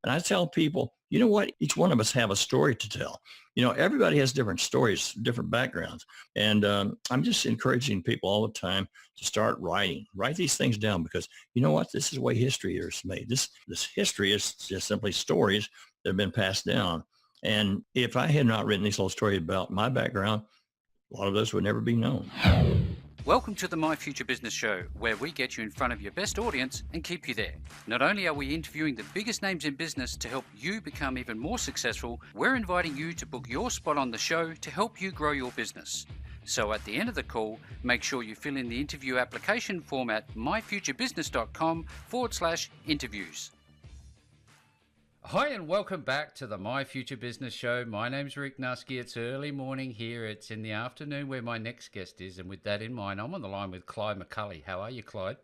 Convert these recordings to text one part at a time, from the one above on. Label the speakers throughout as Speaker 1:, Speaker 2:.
Speaker 1: And I tell people, you know what? Each one of us have a story to tell. Everybody has different stories, different backgrounds. And I'm just encouraging people all the time to start writing. Write these things down because you know what? This is the way history is made. This history is just simply stories that have been passed down. And if I had not written these little stories about my background, a lot of those would never be known.
Speaker 2: Welcome to the My Future Business Show, where we get you in front of your best audience and keep you there. Not only are we interviewing the biggest names in business to help you become even more successful, we're inviting you to book your spot on the show to help you grow your business. So at the end of the call, make sure you fill in the interview application form at myfuturebusiness.com/interviews. Hi and welcome back to the My Future Business Show. My name's Rick Nusky. It's early morning here. It's in the afternoon where my next guest is. And with that in mind, I'm on the line with CLYDE McCULLEY. How are you, Clyde?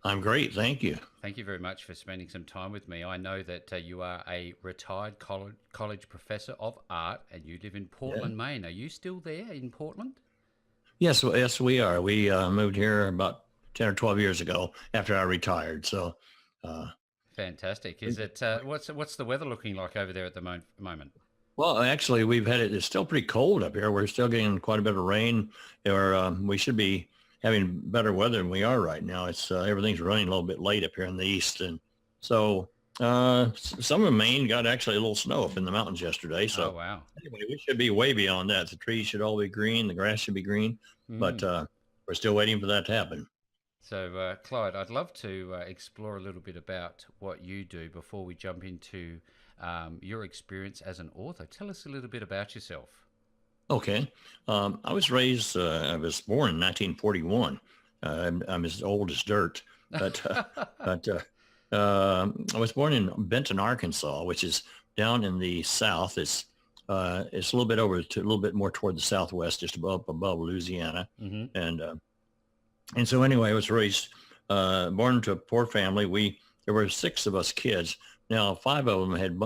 Speaker 1: I'm great. Thank you.
Speaker 2: Thank you very much for spending some time with me. I know that you are a retired college professor of art and you live in Portland, Maine. Are you still there in Portland?
Speaker 1: Yes, we are. We moved here about 10 or 12 years ago after I retired. So,
Speaker 2: fantastic. Is it what's the weather looking like over there at the moment?
Speaker 1: well, actually, we've had it's still pretty cold up here. We're still getting quite a bit of rain, or we should be having better weather than we are right now. It's everything's running a little bit late up here in the east, and so some of Maine got actually a little snow up in the mountains yesterday. So,
Speaker 2: oh, wow.
Speaker 1: Anyway, we should be way beyond that. The trees should all be green, the grass should be green, but we're still waiting for that to happen.
Speaker 2: So, Clyde, I'd love to explore a little bit about what you do before we jump into your experience as an author. Tell us a little bit about yourself.
Speaker 1: Okay. I was born in 1941. I'm as old as dirt, but I was born in Benton, Arkansas, which is down in the south. It's a little bit a little bit more toward the southwest, just above Louisiana, and so anyway, I was raised, born into a poor family. There were 6 of us kids. Now, 5 of them had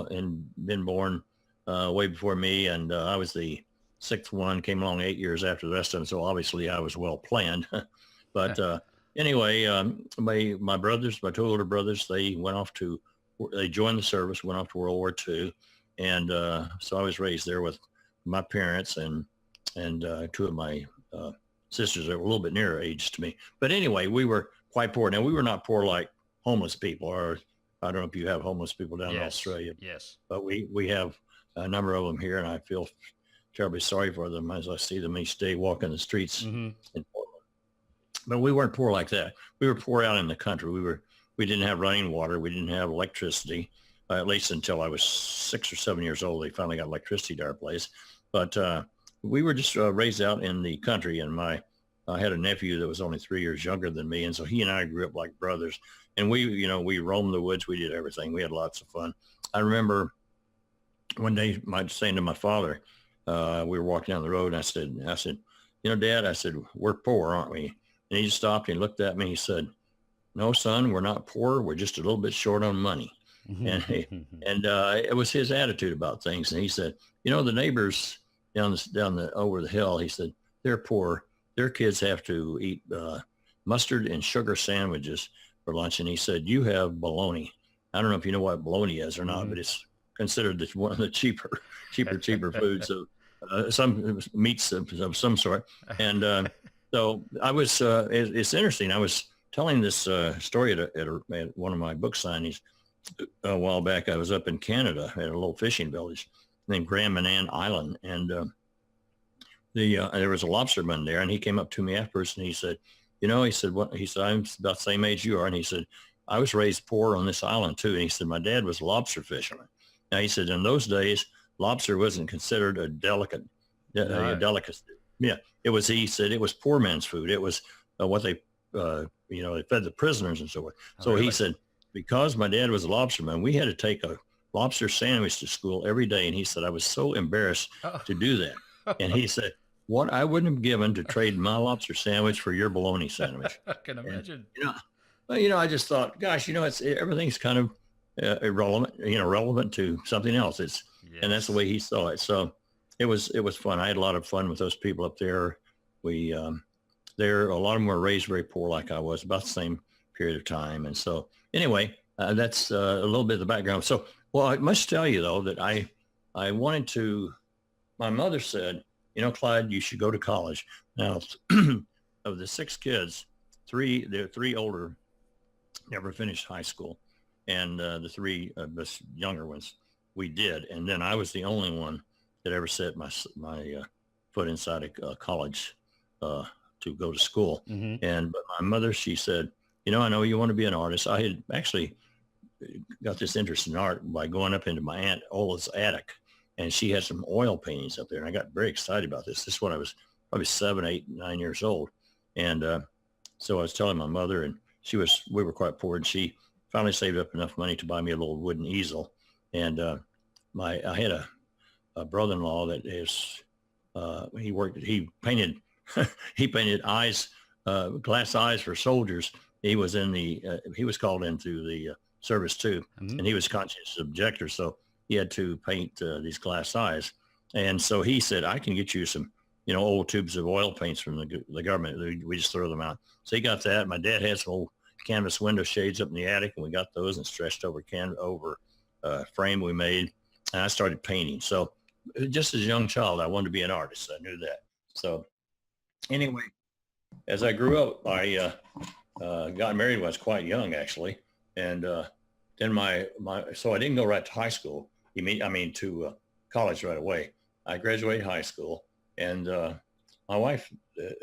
Speaker 1: been born way before me, and I was the 6th one, came along 8 years after the rest of them. So obviously I was well planned. But anyway, my brothers, my 2 older brothers, they joined the service, went off to World War II. And so I was raised there with my parents and 2 of my sisters that were a little bit nearer age to me. But anyway, we were quite poor. Now, we were not poor like homeless people, or I don't know if you have homeless people down in Australia.
Speaker 2: Yes.
Speaker 1: But we have a number of them here, and I feel terribly sorry for them as I see them each day walking the streets in Portland. But we weren't poor like that. We were poor out in the country. We didn't have running water. We didn't have electricity, at least until I was 6 or 7 years old. They finally got electricity to our place. But we were just raised out in the country, and I had a nephew that was only 3 years younger than me, and so he and I grew up like brothers. And we roamed the woods. We did everything. We had lots of fun. I remember one day saying to my father, we were walking down the road, and I said, Dad, I said, we're poor, aren't we? And he just stopped and he looked at me. He said, no, son, we're not poor. We're just a little bit short on money. And it was his attitude about things. And he said, the neighbors over the hill, he said, they're poor. Their kids have to eat mustard and sugar sandwiches for lunch. And he said, you have bologna. I don't know if you know what bologna is or not, but it's considered one of the cheaper foods of some meats of some sort. And so I was, it's interesting. I was telling this story at one of my book signings a while back. I was up in Canada at a little fishing village named Grand Manan Island. And there was a lobsterman there, and he came up to me afterwards and he said, what? He said, I'm about the same age you are. And he said, I was raised poor on this island too. And he said, my dad was a lobster fisherman. Now he said, in those days, lobster wasn't considered a delicacy. Yeah, he said it was poor man's food. It was what they fed the prisoners and so forth. So really? He said, because my dad was a lobsterman, we had to take a lobster sandwich to school every day. And he said, I was so embarrassed to do that. And he said, what I wouldn't have given to trade my lobster sandwich for your bologna sandwich.
Speaker 2: I can imagine.
Speaker 1: And, I just thought, gosh, everything's kind of irrelevant, relevant to something else. And that's the way he saw it. So it was fun. I had a lot of fun with those people up there. A lot of them were raised very poor like I was, about the same period of time. And so anyway, that's a little bit of the background. So, well, I must tell you though that I wanted to. My mother said, Clyde, you should go to college. Now, of the 6 kids, there are 3 older never finished high school, and the 3 younger ones we did, and then I was the only one that ever set my foot inside a college to go to school. And but my mother, she said, I know you want to be an artist. I had actually got this interest in art by going up into my Aunt Ola's attic, and she had some oil paintings up there, and I got very excited about this. This is when I was probably 7, 8, 9 years old, and so I was telling my mother, and we were quite poor, and she finally saved up enough money to buy me a little wooden easel. And I had a brother-in-law that is he painted he painted eyes, glass eyes for soldiers. He was he was called into the service too, and he was conscientious objector, so he had to paint these glass eyes. And so he said, I can get you some old tubes of oil paints from the government. We just throw them out. So he got that. My dad had some old canvas window shades up in the attic, and we got those and stretched over frame we made, and I started painting. So just as a young child, I wanted to be an artist. I knew that. So anyway, as I grew up, I got married when I was quite young, actually. And then so I didn't go right to high school. To college right away. I graduated high school, and my wife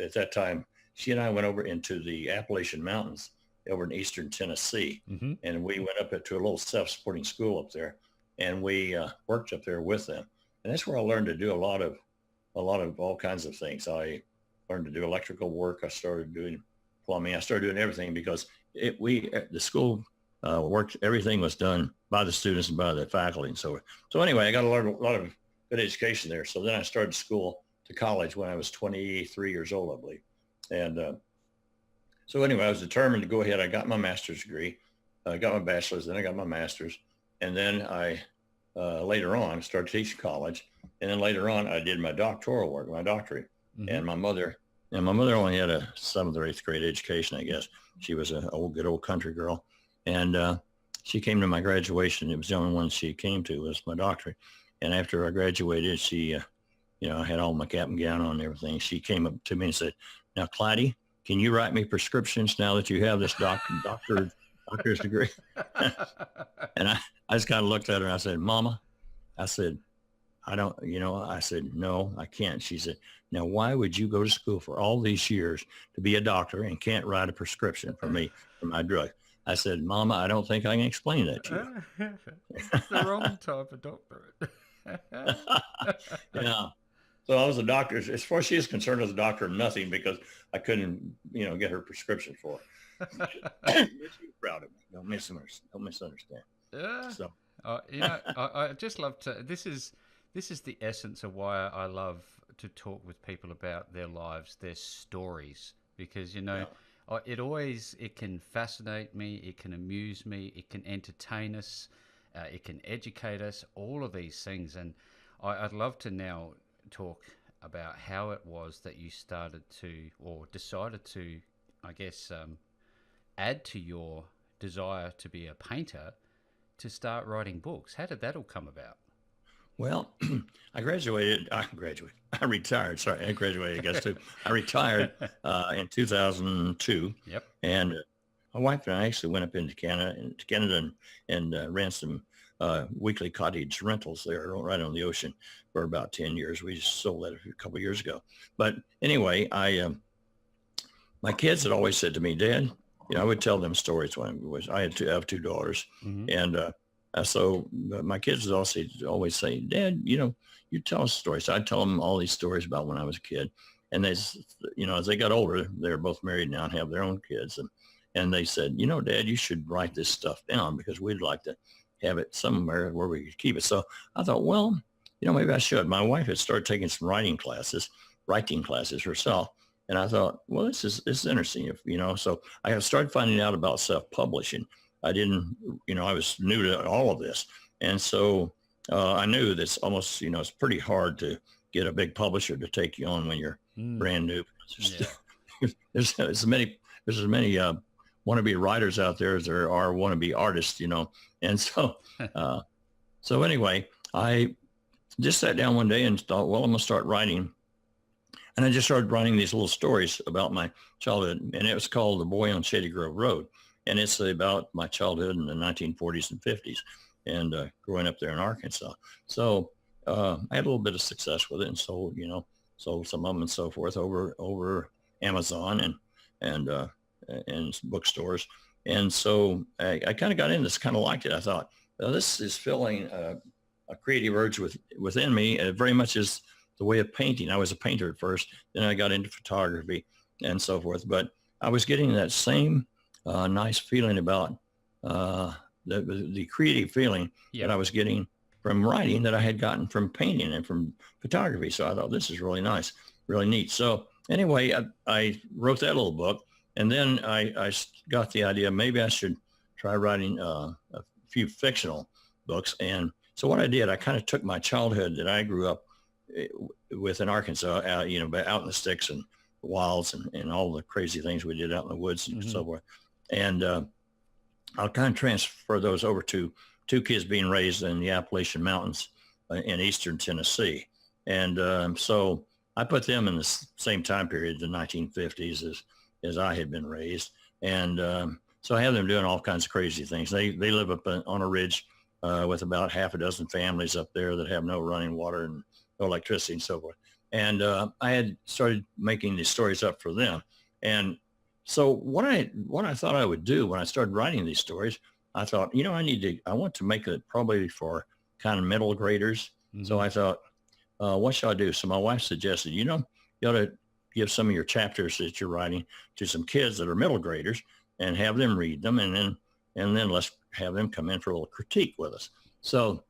Speaker 1: at that time, she and I went over into the Appalachian Mountains over in eastern Tennessee, and we went up to a little self-supporting school up there, and we worked up there with them. And that's where I learned to do a lot of all kinds of things. I learned to do electrical work. I started doing plumbing. I started doing everything because the school worked. Everything was done by the students and by the faculty and so forth. So anyway, I got a lot of good education there. So then I started school to college when I was 23 years old, I believe. And so anyway, I was determined to go ahead. I got my master's degree. I got my bachelor's, then I got my master's. And then I later on started teaching college. And then later on, I did my doctoral work, my doctorate. And my mother only had a 7th or 8th grade education, I guess. She was a good old country girl. And she came to my graduation. It was the only one she came to was my doctorate. And after I graduated, she, I had all my cap and gown on and everything. She came up to me and said, now, Clyde, can you write me prescriptions now that you have this doctor's degree? And I just kind of looked at her and I said, Mama, I said, I don't, I said, no, I can't. She said, now, why would you go to school for all these years to be a doctor and can't write a prescription for me for my drug? I said, Mama, I don't think I can explain that to you.
Speaker 3: It's the wrong type of doctorate.
Speaker 1: Yeah. So I was a doctor. As far as she is concerned, I was a doctor of nothing because I couldn't, get her prescription for her. She's proud of me. Don't misunderstand.
Speaker 3: Yeah.
Speaker 1: So,
Speaker 3: I just love to. This is the essence of why I love to talk with people about their lives, their stories, because it can fascinate me, it can amuse me, it can entertain us, it can educate us, all of these things. And I'd love to now talk about how it was that you started to, or decided to, I guess, add to your desire to be a painter to start writing books. How did that all come about?
Speaker 1: Well, I retired. Sorry, I graduated, I guess, too. I retired in 2002.
Speaker 3: Yep.
Speaker 1: And my wife and I actually went up into Canada and ran some weekly cottage rentals there right on the ocean for about 10 years. We just sold that a couple of years ago. But anyway, my kids had always said to me, Dad, I would tell them stories when I have 2 daughters. And so my kids would also always say, Dad, you tell us stories. So I'd tell them all these stories about when I was a kid. And they, as they got older, they're both married now and have their own kids. And they said, Dad, you should write this stuff down because we'd like to have it somewhere where we could keep it. So I thought, well, maybe I should. My wife had started taking some writing classes herself. And I thought, well, this is interesting, so I started finding out about self-publishing. I didn't, I was new to all of this. And so I knew that's almost, it's pretty hard to get a big publisher to take you on when you're brand new. There's as many wannabe writers out there as there are wannabe artists, you know. And so, so anyway, I just sat down one day and thought, well, I'm going to start writing. And I just started writing these little stories about my childhood, and it was called The Boy on Shady Grove Road. And it's about my childhood in the 1940s and 50s and growing up there in Arkansas. So I had a little bit of success with it and sold some of them and so forth over Amazon and bookstores. And so I kind of got in this, kind of liked it. I thought, well, this is filling a creative urge within me, very much as the way of painting. I was a painter at first, then I got into photography and so forth. But I was getting that same nice feeling about the creative feeling that I was getting from writing that I had gotten from painting and from photography. So I thought, this is really nice, really neat. So anyway, I wrote that little book, and then I got the idea maybe I should try writing a few fictional books. And so what I did, I kind of took my childhood that I grew up with in Arkansas, out in the sticks and wilds and all the crazy things we did out in the woods and so forth. And I'll kind of transfer those over to two kids being raised in the Appalachian Mountains in eastern Tennessee. And so I put them in the same time period, the 1950s, as I had been raised. And so I have them doing all kinds of crazy things. They live up on a ridge with about half a dozen families up there that have no running water and no electricity and so forth. And I had started making these stories up for them. And so what I thought I would do when I started writing these stories, I thought, I want to make it probably for kind of middle graders. So I thought, what shall I do? So my wife suggested, you ought to give some of your chapters that you're writing to some kids that are middle graders and have them read them. And then let's have them come in for a little critique with us. So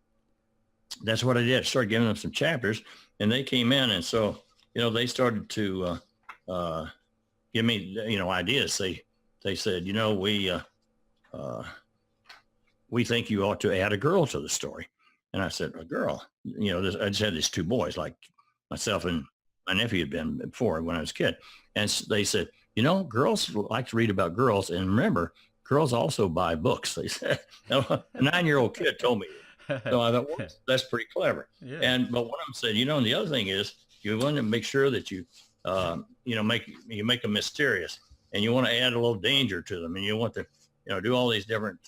Speaker 1: that's what I did. I started giving them some chapters, and they came in. And so, they started to give me, ideas. They said, we think you ought to add a girl to the story. And I said, a girl? I just had these two boys, like myself and my nephew had been before when I was a kid. And they said, girls like to read about girls. And remember, girls also buy books, they said. A 9-year-old kid told me. So I thought, well, that's pretty clever. Yeah. But one of them said, and the other thing is, you want to make sure that you, make them mysterious, and you want to add a little danger to them, and you want to, do all these different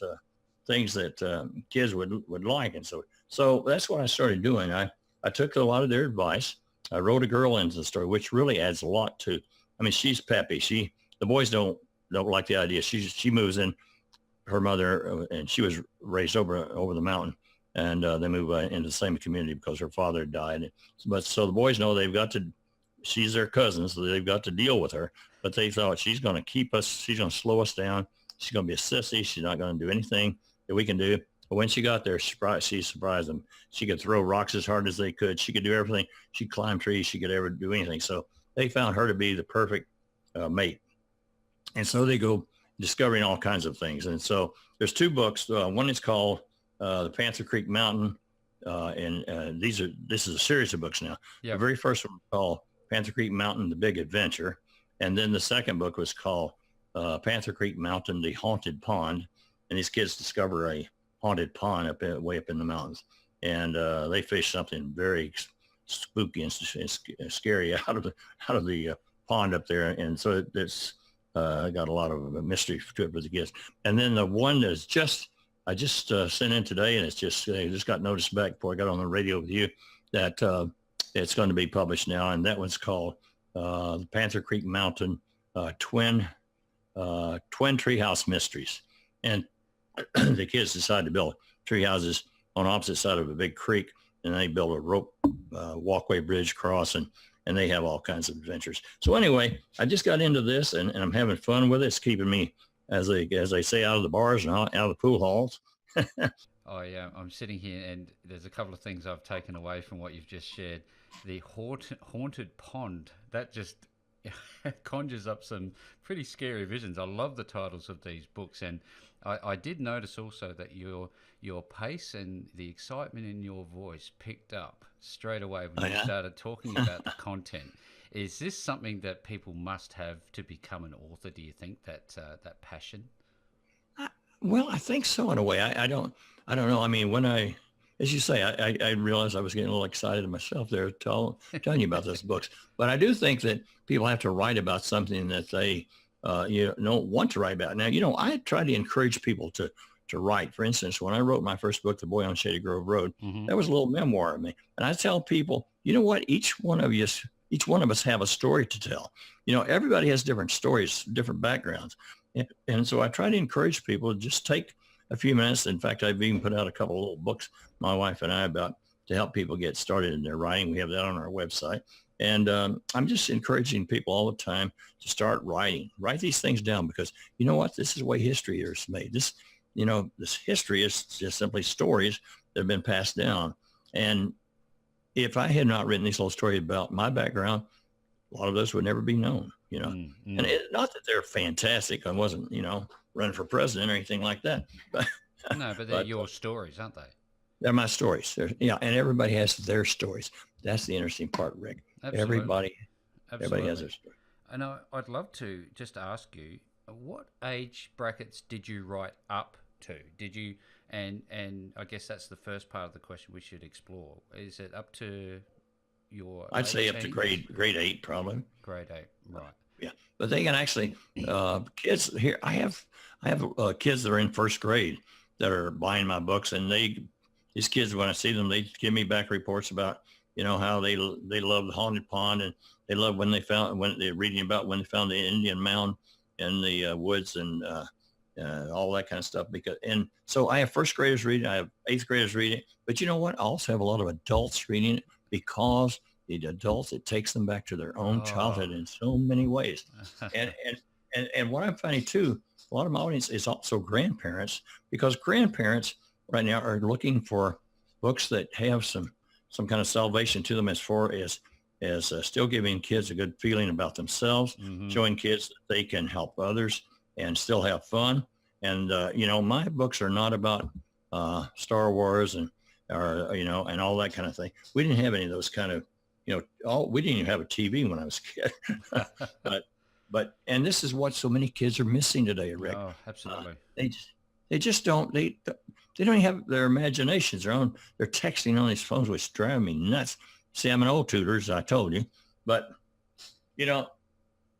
Speaker 1: things that kids would like. And so that's what I started doing. I took a lot of their advice. I wrote a girl into the story, which really adds a lot to. I mean, she's peppy. The boys don't like the idea. She moves in, her mother, and she was raised over the mountain, and they move into the same community because her father died. But so the boys know she's their cousin, so they've got to deal with her. But they thought, she's going to keep us, she's going to slow us down. She's going to be a sissy. She's not going to do anything that we can do. But when she got there, she surprised them. She could throw rocks as hard as they could. She could do everything. She'd climb trees. She could ever do anything. So they found her to be the perfect mate. And so they go discovering all kinds of things. And so there's two books. One is called The Panther Creek Mountain. This is a series of books now. Yep. The very first one was called Panther Creek Mountain, The Big Adventure. And then the second book was called Panther Creek Mountain, The Haunted Pond. And these kids discover a haunted pond way up in the mountains. And they fish something very spooky and scary out of the pond up there. And so it's got a lot of mystery to it for the kids. And then the one that's I just sent in today, and it's just got noticed back before I got on the radio with you, that it's going to be published now. And that one's called The Panther Creek Mountain Twin Treehouse Mysteries. And the kids decided to build tree houses on opposite side of a big creek, and they built a rope walkway bridge across, and they have all kinds of adventures. So anyway, I just got into this, and I'm having fun with it. It's keeping me, as they say, out of the bars and out of the pool halls.
Speaker 3: Oh yeah, I'm sitting here, and there's a couple of things I've taken away from what you've just shared. The haunted pond, that just conjures up some pretty scary visions. I love the titles of these books, and I did notice also that your pace and the excitement in your voice picked up straight away when you started talking about the content. Is this something that people must have to become an author, do you think, that passion?
Speaker 1: Well, I think so in a way. I don't know. I mean, as you say, I realized I was getting a little excited myself there telling you about those books. But I do think that people have to write about something that they, don't want to write about. Now, I try to encourage people to write. For instance, when I wrote my first book, The Boy on Shady Grove Road,
Speaker 3: Mm-hmm.
Speaker 1: that was a little memoir of me. And I tell people, you know what? Each one of us have a story to tell. Everybody has different stories, different backgrounds. And so I try to encourage people to just take a few minutes. In fact, I've even put out a couple of little books, my wife and I, about to help people get started in their writing. We have that on our website. And I'm just encouraging people all the time to start writing. Write these things down, because you know what? This is the way history is made. This history is just simply stories that have been passed down. And if I had not written these little stories about my background, a lot of those would never be known.
Speaker 3: Mm-hmm.
Speaker 1: And not that they're fantastic. I wasn't, running for president or anything like that. But
Speaker 3: No, but they're your stories, aren't they?
Speaker 1: they're my stories. And everybody has their stories. That's the interesting part, Rick.
Speaker 3: Absolutely.
Speaker 1: Everybody has their story.
Speaker 3: And I'd love to just ask you, what age brackets did you write up to? Did you, and I guess that's the first part of the question we should explore. Is it up to your
Speaker 1: I'd say up to
Speaker 3: teens?
Speaker 1: grade 8, probably.
Speaker 3: Grade 8, right.
Speaker 1: Yeah, but they can actually kids here. I have kids that are in first grade that are buying my books, and these kids, when I see them, they give me back reports about how they love the Haunted Pond, and they love when they're reading about when they found the Indian mound in the woods, and all that kind of stuff. And so I have first graders reading, I have eighth graders reading, but you know what? I also have a lot of adults reading it, because the adults, it takes them back to their own childhood in so many ways. And what I'm finding too, a lot of my audience is also grandparents, because grandparents right now are looking for books that have some kind of salvation to them, as far as still giving kids a good feeling about themselves,
Speaker 3: Mm-hmm.
Speaker 1: showing kids that they can help others and still have fun. And, my books are not about Star Wars and all that kind of thing. We didn't have any of those kind of, we didn't even have a TV when I was a kid. And this is what so many kids are missing today, Rick.
Speaker 3: Oh, absolutely.
Speaker 1: They just don't, they don't even have their imaginations. They're texting on these phones, which drive me nuts. See, I'm an old tutor, as I told you, but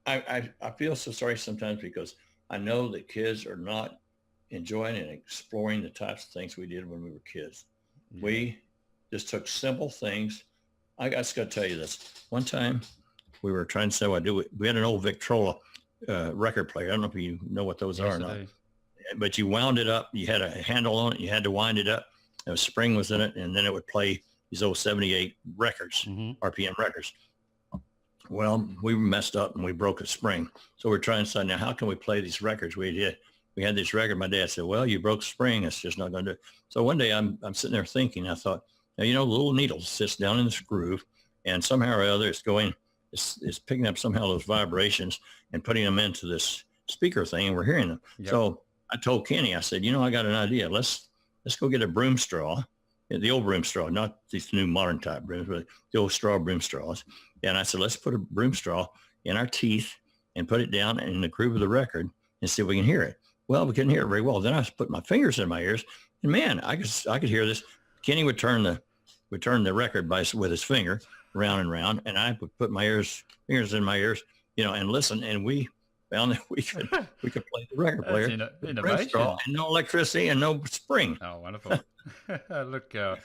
Speaker 1: I feel so sorry sometimes, because I know that kids are not enjoying and exploring the types of things we did when we were kids.
Speaker 3: Yeah.
Speaker 1: We just took simple things. I just got to tell you this. One time we were trying to say what I do. We had an old Victrola record player. I don't know if you know what those are or not. But you wound it up. You had a handle on it. You had to wind it up. A spring was in it, and then it would play these old 78 records,
Speaker 3: Mm-hmm.
Speaker 1: RPM records. Well, we messed up and we broke a spring. So we're trying to say, now how can we play these records? We had this record. My dad said, well, you broke the spring. It's just not going to do it. So one day I'm sitting there thinking, I thought, now, the little needle sits down in this groove, and somehow or other it's picking up somehow those vibrations and putting them into this speaker thing, and we're hearing them.
Speaker 3: Yep.
Speaker 1: So I told Kenny, I said, I got an idea. Let's go get a broom straw, the old broom straw, not these new modern type brooms, but the old straw broom straws. And I said, let's put a broom straw in our teeth and put it down in the groove of the record and see if we can hear it. Well, we couldn't hear it very well. Then I put my fingers in my ears, and man, I could hear this. Kenny would turn the record with his finger round and round, and I would put my fingers in my ears, and listen, and we found that we could play the record player.
Speaker 3: Innovation.
Speaker 1: And no electricity and no spring.
Speaker 3: Oh, wonderful. Look, one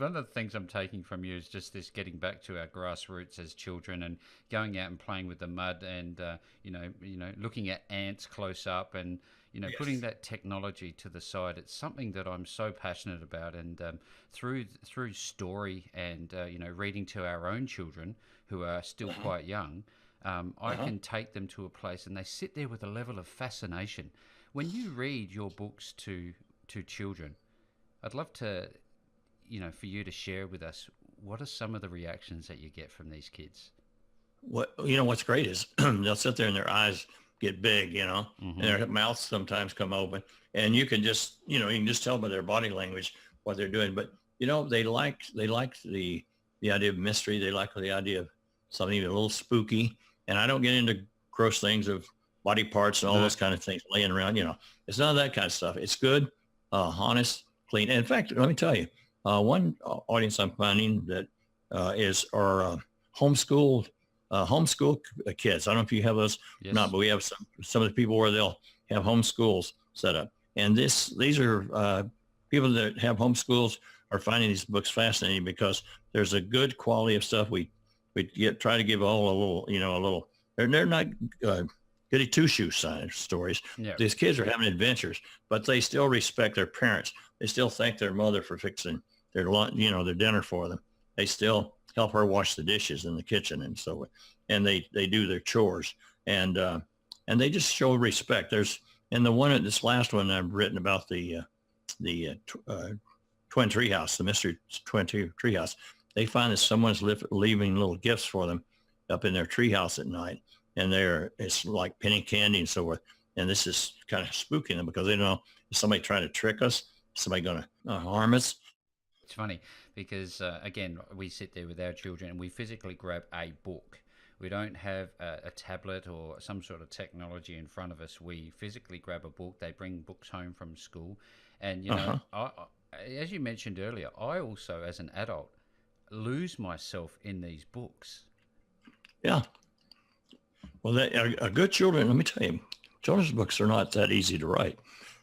Speaker 3: of the things I'm taking from you is just this getting back to our grassroots as children and going out and playing with the mud, and looking at ants close up, and
Speaker 1: Yes.
Speaker 3: putting that technology to the side. It's something that I'm so passionate about, and through story and reading to our own children who are still quite young, I can take them to a place, and they sit there with a level of fascination. When you read your books to children, I'd love to, for you to share with us, what are some of the reactions that you get from these kids?
Speaker 1: What's great is they'll sit there and their eyes get big,
Speaker 3: Mm-hmm.
Speaker 1: and their mouths sometimes come open, and you can just, you can just tell by their body language what they're doing. But, they like the idea of mystery. They like the idea of something a little spooky. And I don't get into gross things of, body parts and all those kind of things laying around. It's none of that kind of stuff. It's good, honest, clean. And in fact, let me tell you, one audience I'm finding that is our homeschool kids. I don't know if you have those or not, but we have some of the people where they'll have homeschools set up. And these are people that have homeschools are finding these books fascinating because there's a good quality of stuff. We try to give all a little. They're not goody two-shoe stories.
Speaker 3: Yeah.
Speaker 1: These kids are having adventures, but they still respect their parents. They still thank their mother for fixing their lunch, their dinner for them. They still help her wash the dishes in the kitchen and so on. And they do their chores and they just show respect. This last one I've written about the twin treehouse, the mystery twin treehouse. They find that someone's leaving little gifts for them up in their treehouse at night, and it's like penny candy and so forth. And this is kind of spooking them because they don't know, is somebody trying to trick us? Is somebody going to harm us?
Speaker 3: It's funny because again, we sit there with our children and we physically grab a book. We don't have a tablet or some sort of technology in front of us. We physically grab a book. They bring books home from school. And, I, as you mentioned earlier, I also, as an adult, lose myself in these books.
Speaker 1: Yeah. Well, a good children, let me tell you, children's books are not that easy to write.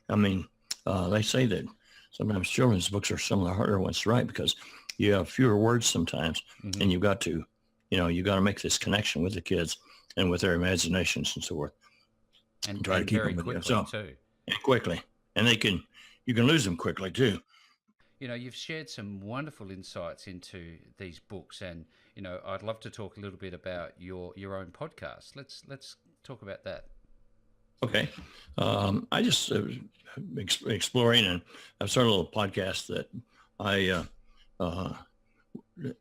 Speaker 1: I mean, they say that sometimes children's books are some of the harder ones to write because you have fewer words sometimes, and you've got to, you got to make this connection with the kids and with their imaginations and so forth,
Speaker 3: and
Speaker 1: try to keep
Speaker 3: very
Speaker 1: them
Speaker 3: quickly too.
Speaker 1: And quickly, and you can lose them quickly too.
Speaker 3: You've shared some wonderful insights into these books, and I'd love to talk a little bit about your own podcast. Let's talk about that.
Speaker 1: Okay, I just exploring, and I've started a little podcast that I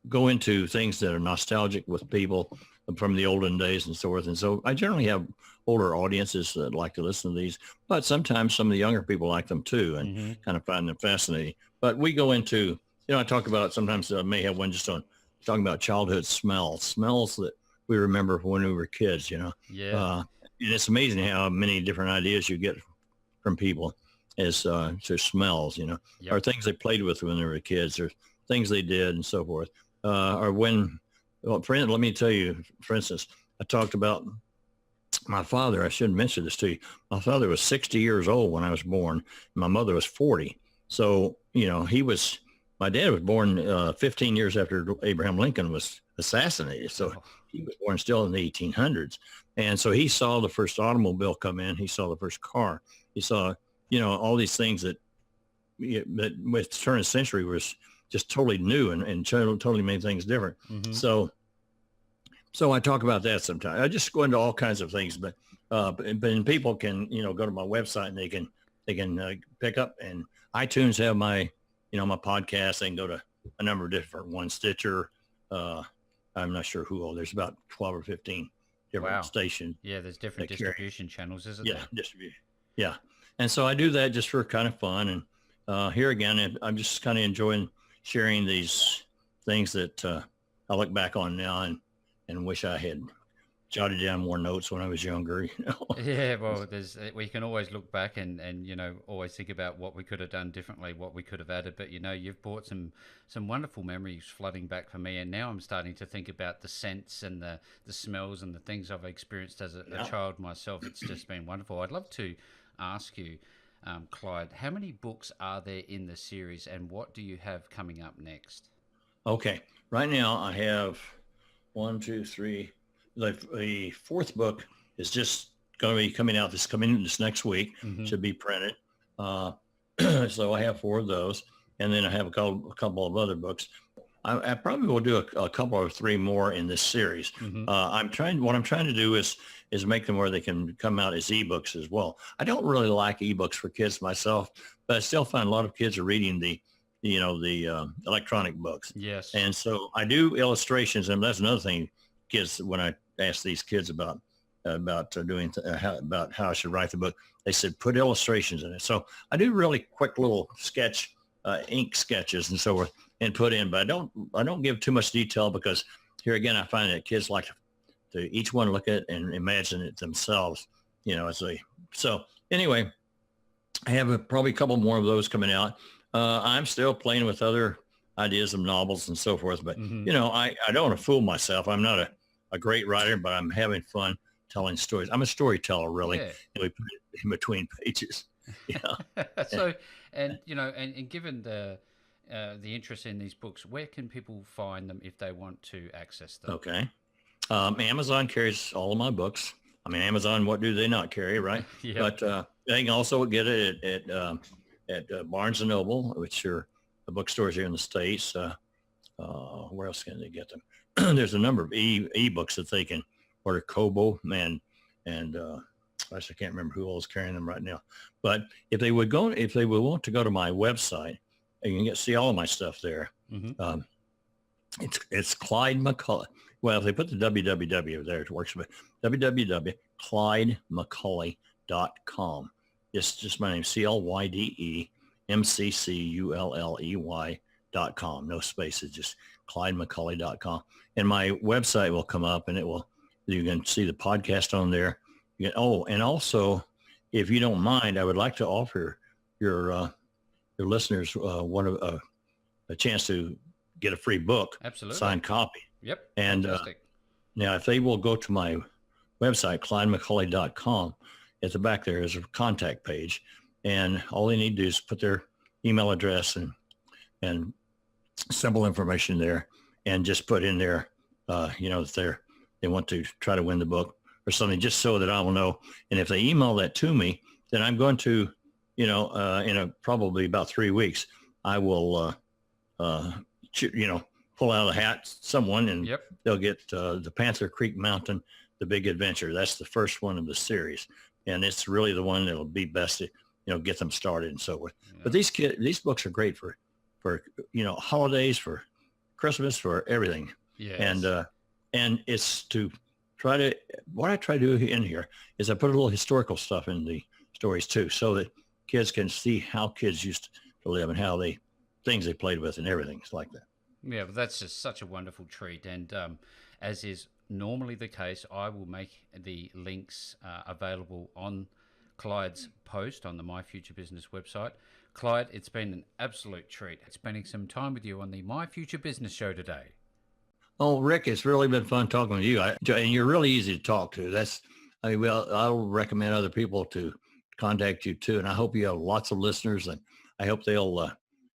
Speaker 1: go into things that are nostalgic with people from the olden days and so forth. And so I generally have older audiences that like to listen to these, but sometimes some of the younger people like them too and kind of find them fascinating. But we go into, I talk about, sometimes I may have one just on talking about childhood smells that we remember when we were kids,
Speaker 3: Yeah.
Speaker 1: And it's amazing how many different ideas you get from people as to smells, or things they played with when they were kids, or things they did and so forth. Or when, let me tell you, for instance, I talked about my father. I should mention this to you. My father was 60 years old when I was born. My mother was 40. So, my dad was born 15 years after Abraham Lincoln was assassinated. So he was born still in the 1800s. And so he saw the first automobile come in. He saw the first car. He saw, all these things that with the turn of the century was just totally new and totally made things different. So I talk about that sometimes. I just go into all kinds of things, but people can, go to my website and they can pick up, and iTunes have my, my podcast. They can go to a number of different ones, Stitcher. I'm not sure who all. There's about 12 or 15 different stations.
Speaker 3: Yeah, there's different distribution channels, isn't there?
Speaker 1: Yeah, distribution. Yeah. And so I do that just for kind of fun. And here again, I'm just kind of enjoying sharing these things that I look back on now and wish I had jotted down more notes when I was younger.
Speaker 3: Yeah, well, we can always look back and always think about what we could have done differently, what we could have added. But you've brought some wonderful memories flooding back for me, and now I'm starting to think about the scents and the smells and the things I've experienced as a child myself. It's just been wonderful. I'd love to ask you, Clyde, how many books are there in the series, and what do you have coming up next?
Speaker 1: Okay, right now I have 1, 2, 3. The fourth book is just going to be coming out this next week. Should be printed. So I have 4 of those, and then I have a couple of other books. I probably will do a couple or 3 more in this series. What I'm trying to do is make them where they can come out as ebooks as well. I don't really like ebooks for kids myself, but I still find a lot of kids are reading the electronic books.
Speaker 3: Yes.
Speaker 1: And so I do illustrations, and that's another thing. Kids, when I asked these kids about how I should write the book, they said put illustrations in it. So I do really quick little sketch, ink sketches and so forth, and put in. But I don't give too much detail because here again I find that kids like to each one look at it and imagine it themselves So anyway, I have probably a couple more of those coming out. I'm still playing with other ideas of novels and so forth, but I don't want to fool myself. I'm not a great writer, but I'm having fun telling stories. I'm a storyteller, really.
Speaker 3: Yeah.
Speaker 1: We put it in between pages.
Speaker 3: So, and given the interest in these books, where can people find them if they want to access them?
Speaker 1: Okay. Amazon carries all of my books. I mean, Amazon, what do they not carry, right?
Speaker 3: Yep.
Speaker 1: But they can also get it at Barnes & Noble, which are the bookstores here in the States. Where else can they get them? There's a number of e-books that they can order, Kobo, and I can't remember who else is carrying them right now. But if they would want to go to my website, you can see all of my stuff there. It's CLYDE McCULLEY. Well, if they put the www there, it works. But www.CLYDEMcCULLEY.com. It's just my name, CLYDEMCCULLEY.com. No spaces, just CLYDEMcCULLEY.com. And my website will come up, and you can see the podcast on there. And also, if you don't mind, I would like to offer your listeners a chance to get a free book,
Speaker 3: absolutely,
Speaker 1: signed copy.
Speaker 3: Yep.
Speaker 1: And now, if they will go to my website, ClydeMcCULLEY.com, at the back there is a contact page, and all they need to do is put their email address and simple information there, and just put in there, that they want to try to win the book or something, just so that I will know. And if they email that to me, then I'm going to, in probably about 3 weeks, I will, pull out of the hat someone, and they'll get the Panther Creek Mountain, The Big Adventure. That's the first one of the series, and it's really the one that'll be best to get them started and so forth. Yeah. But these books are great for holidays, for Christmas, for everything.
Speaker 3: Yes.
Speaker 1: And it's to what I try to do in here is I put a little historical stuff in the stories too, so that kids can see how kids used to live and how things they played with and everything. It's like that.
Speaker 3: Yeah, but that's just such a wonderful treat. And as is normally the case, I will make the links available on Clyde's post on the My Future Business website. Clyde, it's been an absolute treat spending some time with you on the My Future Business show today.
Speaker 1: Oh, Rick, it's really been fun talking with you. And you're really easy to talk to. I'll recommend other people to contact you too. And I hope you have lots of listeners, and I hope they'll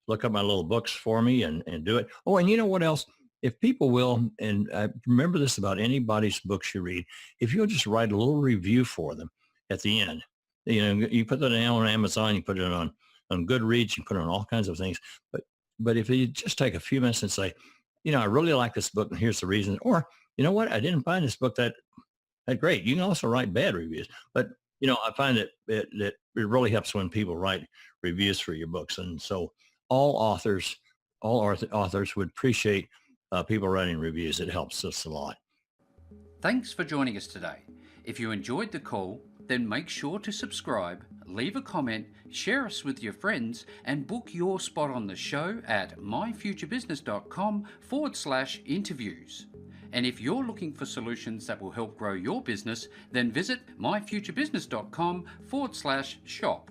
Speaker 1: look up my little books for me and do it. Oh, and you know what else? If people will, and I remember this about anybody's books you read, if you'll just write a little review for them at the end. You put that on Amazon, you put it on Goodreads, you put it on all kinds of things. But if you just take a few minutes and say, I really like this book, and here's the reason. Or, you know what? I didn't find this book that great. You can also write bad reviews. But, I find that it really helps when people write reviews for your books. And so all authors would appreciate people writing reviews. It helps us a lot.
Speaker 2: Thanks for joining us today. If you enjoyed the call, then make sure to subscribe, leave a comment, share us with your friends, and book your spot on the show at myfuturebusiness.com/interviews. And if you're looking for solutions that will help grow your business, then visit myfuturebusiness.com/shop.